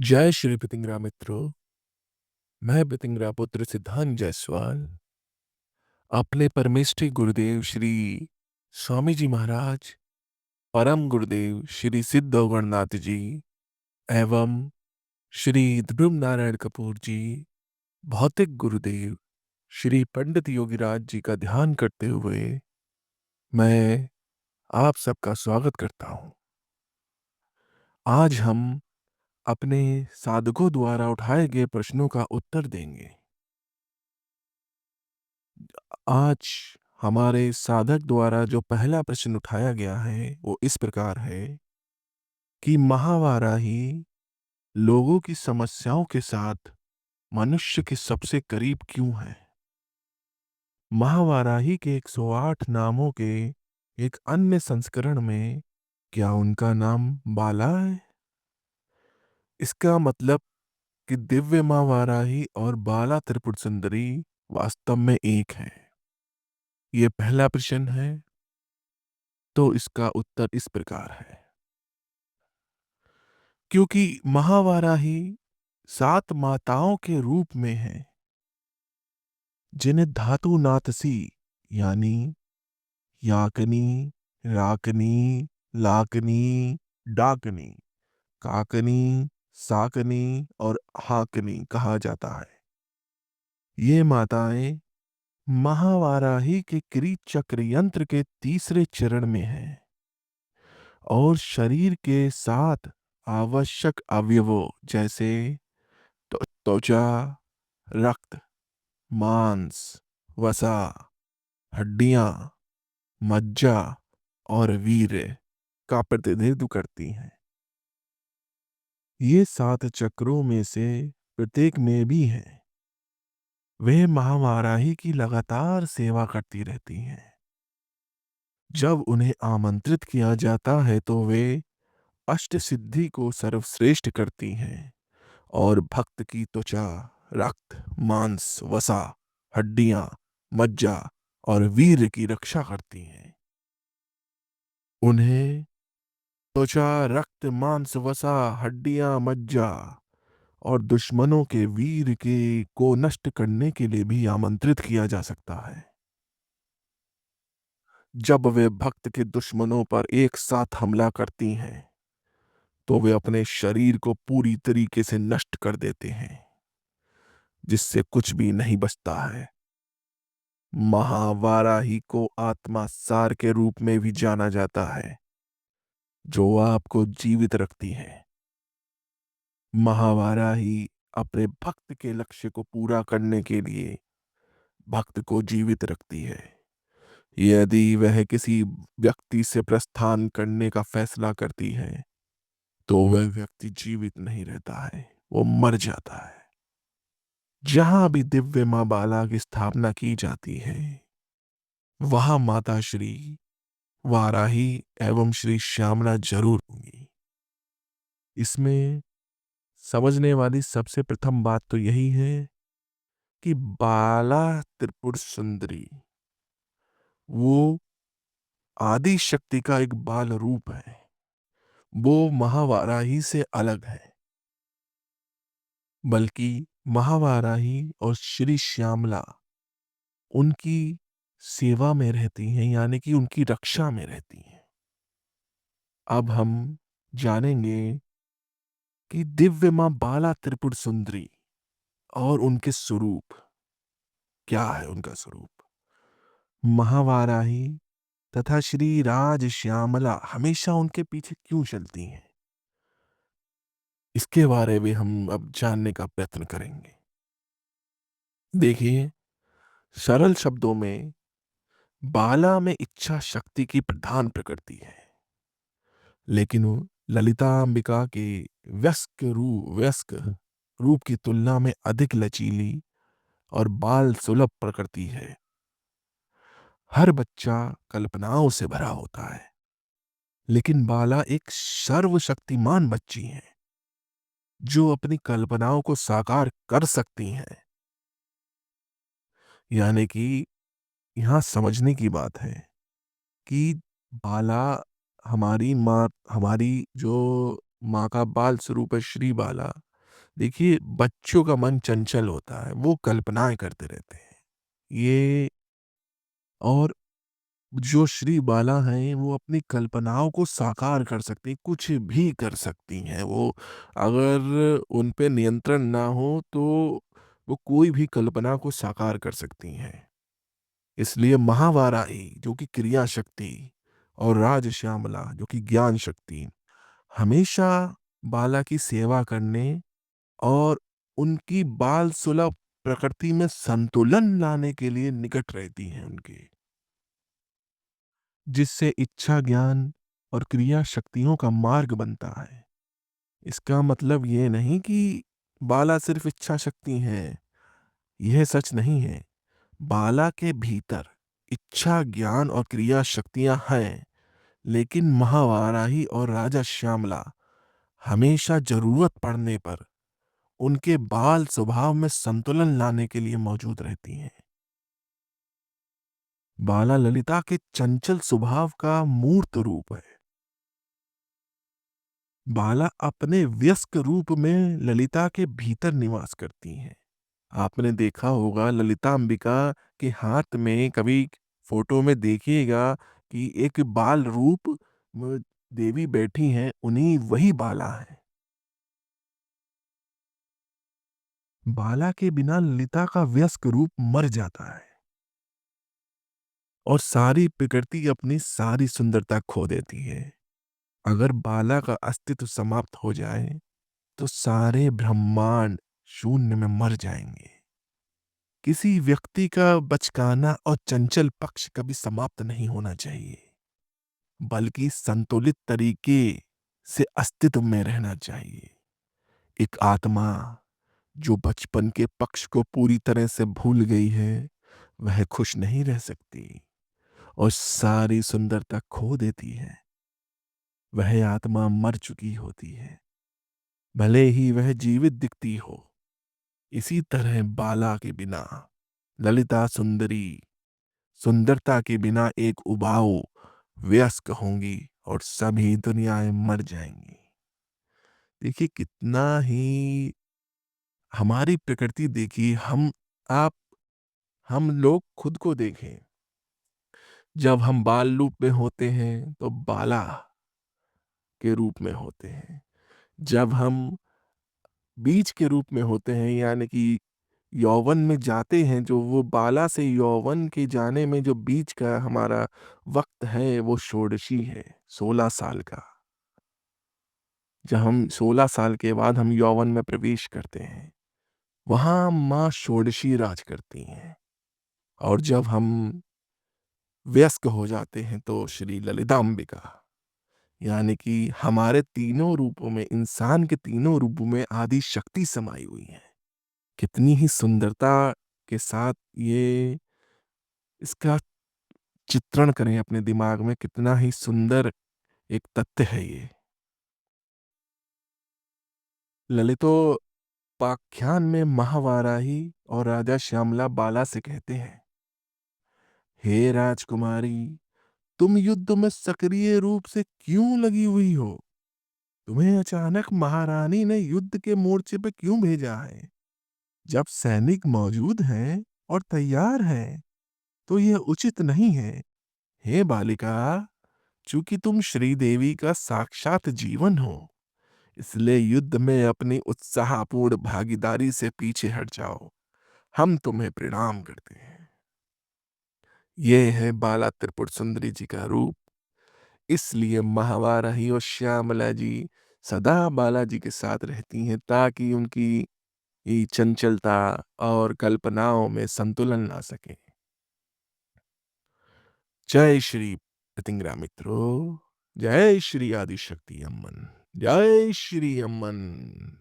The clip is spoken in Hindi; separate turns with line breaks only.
जय श्री पितिंगरा मित्रों। मैं पितिंगरा पुत्र सिद्धांत जायसवाल अपने परमेष्ठी गुरुदेव श्री स्वामी जी महाराज, परम गुरुदेव श्री सिद्ध गणनाथ जी एवं श्री ध्रुव नारायण कपूर जी, भौतिक गुरुदेव श्री पंडित योगीराज जी का ध्यान करते हुए मैं आप सबका स्वागत करता हूं। आज हम अपने साधकों द्वारा उठाए गए प्रश्नों का उत्तर देंगे। आज हमारे साधक द्वारा जो पहला प्रश्न उठाया गया है वो इस प्रकार है कि महावाराही लोगों की समस्याओं के साथ मनुष्य के सबसे करीब क्यों है। महावाराही के 108 नामों के एक अन्य संस्करण में क्या उनका नाम बाला है? इसका मतलब कि दिव्य मां वाराही और बाला त्रिपुर सुंदरी वास्तव में एक है। ये पहला प्रश्न है, तो इसका उत्तर इस प्रकार है। क्योंकि महावाराही 7 माताओं के रूप में है, जिन्हें धातु नातसी यानी याकनी, राकनी, लाकनी, डाकनी, काकनी, साकनी और हाकनी कहा जाता है। ये माताएं महावाराही के क्री चक्र यंत्र के तीसरे चरण में हैं और शरीर के 7 आवश्यक अवयवों जैसे त्वचा, रक्त, मांस, वसा, हड्डियां, मज्जा और वीर्य का प्रतिनिधित्व करती हैं। ये 7 चक्रों में से प्रत्येक में भी हैं। वे महावाराही की लगातार सेवा करती रहती हैं। जब उन्हें आमंत्रित किया जाता है तो वे अष्ट सिद्धि को सर्वश्रेष्ठ करती हैं और भक्त की त्वचा, रक्त, मांस, वसा, हड्डियां, मज्जा और वीर की रक्षा करती हैं। उन्हें त्वचा, रक्त, मांस, वसा, हड्डियां, मज्जा और दुश्मनों के वीर के को नष्ट करने के लिए भी आमंत्रित किया जा सकता है। जब वे भक्त के दुश्मनों पर एक साथ हमला करती हैं तो वे अपने शरीर को पूरी तरीके से नष्ट कर देते हैं, जिससे कुछ भी नहीं बचता है। महावाराही को आत्मा सार के रूप में भी जाना जाता है, जो आपको जीवित रखती है। महावाराही अपने भक्त के लक्ष्य को पूरा करने के लिए भक्त को जीवित रखती है। यदि वह किसी व्यक्ति से प्रस्थान करने का फैसला करती है तो वह व्यक्ति जीवित नहीं रहता है, वो मर जाता है। जहां भी दिव्य मां बाला की स्थापना की जाती है वहां माता श्री वाराही एवं श्री श्यामला जरूर होंगी। इसमें समझने वाली सबसे प्रथम बात तो यही है कि बाला त्रिपुर सुंदरी वो आदि शक्ति का एक बाल रूप है। वो महावाराही से अलग है, बल्कि महावाराही और श्री श्यामला उनकी सेवा में रहती हैं, यानी कि उनकी रक्षा में रहती हैं। अब हम जानेंगे कि दिव्य मां बाला त्रिपुर सुंदरी और उनके स्वरूप क्या है। उनका स्वरूप महावाराही तथा श्री राज श्यामला हमेशा उनके पीछे क्यों चलती हैं, इसके बारे में हम अब जानने का प्रयत्न करेंगे। देखिए, सरल शब्दों में बाला में इच्छा शक्ति की प्रधान प्रकृति है, लेकिन वो ललितांबिका के वयस्क रूप की तुलना में अधिक लचीली और बाल सुलभ प्रकृति है। हर बच्चा कल्पनाओं से भरा होता है, लेकिन बाला एक सर्वशक्तिमान बच्ची है जो अपनी कल्पनाओं को साकार कर सकती हैं। यानी कि यहां समझने की बात है कि बाला हमारी माँ, हमारी जो माँ का बाल स्वरूप है श्री बाला, देखिए, बच्चों का मन चंचल होता है, वो कल्पनाएँ करते रहते हैं। ये और जो श्री बाला हैं, वो अपनी कल्पनाओं को साकार कर सकती हैं, कुछ भी कर सकती हैं। वो अगर उन पे नियंत्रण ना हो, तो वो कोई भी कल्पना को साकार कर सकती हैं। इसलिए महावाराही जो कि क्रिया शक्ति और राजश्यामला जो कि ज्ञान शक्ति हमेशा बाला की सेवा करने और उनकी बाल सुलभ प्रकृति में संतुलन लाने के लिए निकट रहती हैं उनके, जिससे इच्छा ज्ञान और क्रिया शक्तियों का मार्ग बनता है। इसका मतलब ये नहीं कि बाला सिर्फ इच्छा शक्ति हैं, यह सच नहीं है। बाला के भीतर इच्छा ज्ञान और क्रिया शक्तियां हैं, लेकिन महावाराही और राजा श्यामला हमेशा जरूरत पड़ने पर उनके बाल स्वभाव में संतुलन लाने के लिए मौजूद रहती हैं। बाला ललिता के चंचल स्वभाव का मूर्त रूप है। बाला अपने व्यस्क रूप में ललिता के भीतर निवास करती हैं। आपने देखा होगा ललिता अंबिका के हाथ में, कभी फोटो में देखिएगा कि एक बाल रूप देवी बैठी हैं, उन्हीं वही बाला है। बाला के बिना ललिता का व्यस्क रूप मर जाता है और सारी प्रकृति अपनी सारी सुंदरता खो देती है। अगर बाला का अस्तित्व समाप्त हो जाए, तो सारे ब्रह्मांड शून्य में मर जाएंगे। किसी व्यक्ति का बचकाना और चंचल पक्ष कभी समाप्त नहीं होना चाहिए, बल्कि संतुलित तरीके से अस्तित्व में रहना चाहिए। एक आत्मा जो बचपन के पक्ष को पूरी तरह से भूल गई है, वह खुश नहीं रह सकती और सारी सुंदरता खो देती है। वह आत्मा मर चुकी होती है, भले ही वह जीवित दिखती हो। इसी तरह बाला के बिना ललिता सुंदरी सुंदरता के बिना एक उबाऊ वयस्क होंगी और सभी दुनियाएं मर जाएंगी। देखिए कितना ही हमारी प्रकृति देखिए, आप हम लोग खुद को देखें। जब हम बाल रूप में होते हैं तो बाला के रूप में होते हैं। जब हम बीज के रूप में होते हैं, यानी कि यौवन में जाते हैं, जो वो बाला से यौवन के जाने में जो बीच का हमारा वक्त है, वो षोडशी है, 16 साल का। जब हम 16 साल के बाद हम यौवन में प्रवेश करते हैं, वहां माँ षोडशी राज करती हैं। और जब हम वयस्क हो जाते हैं, तो श्री ललितांबिका, यानी कि हमारे तीनों रूपों में, इंसान के तीनों रूपों में आदि शक्ति समाई हुई है। कितनी ही सुंदरता के साथ ये इसका चित्रण करें अपने दिमाग में, कितना ही सुंदर एक तथ्य है ये। ललितोपाख्यान में महावाराही और राजा श्यामला बाला से कहते हैं, हे राजकुमारी, तुम युद्ध में सक्रिय रूप से क्यों लगी हुई हो? तुम्हें अचानक महारानी ने युद्ध के मोर्चे पे क्यों भेजा है? जब सैनिक मौजूद हैं और तैयार हैं, तो यह उचित नहीं है। हे बालिका, चूंकि तुम श्रीदेवी का साक्षात जीवन हो, इसलिए युद्ध में अपनी उत्साहपूर्ण भागीदारी से पीछे हट जाओ। हम तुम्हें प्रणाम करते हैं। ये है बाला त्रिपुर सुंदरी जी का रूप। इसलिए महावाराही और श्यामला जी सदा बालाजी के साथ रहती हैं, ताकि उनकी ये चंचलता और कल्पनाओं में संतुलन ला सके। जय श्री प्रतिंग्रा मित्रों, जय श्री आदिशक्ति अम्मन, जय श्री अम्मन।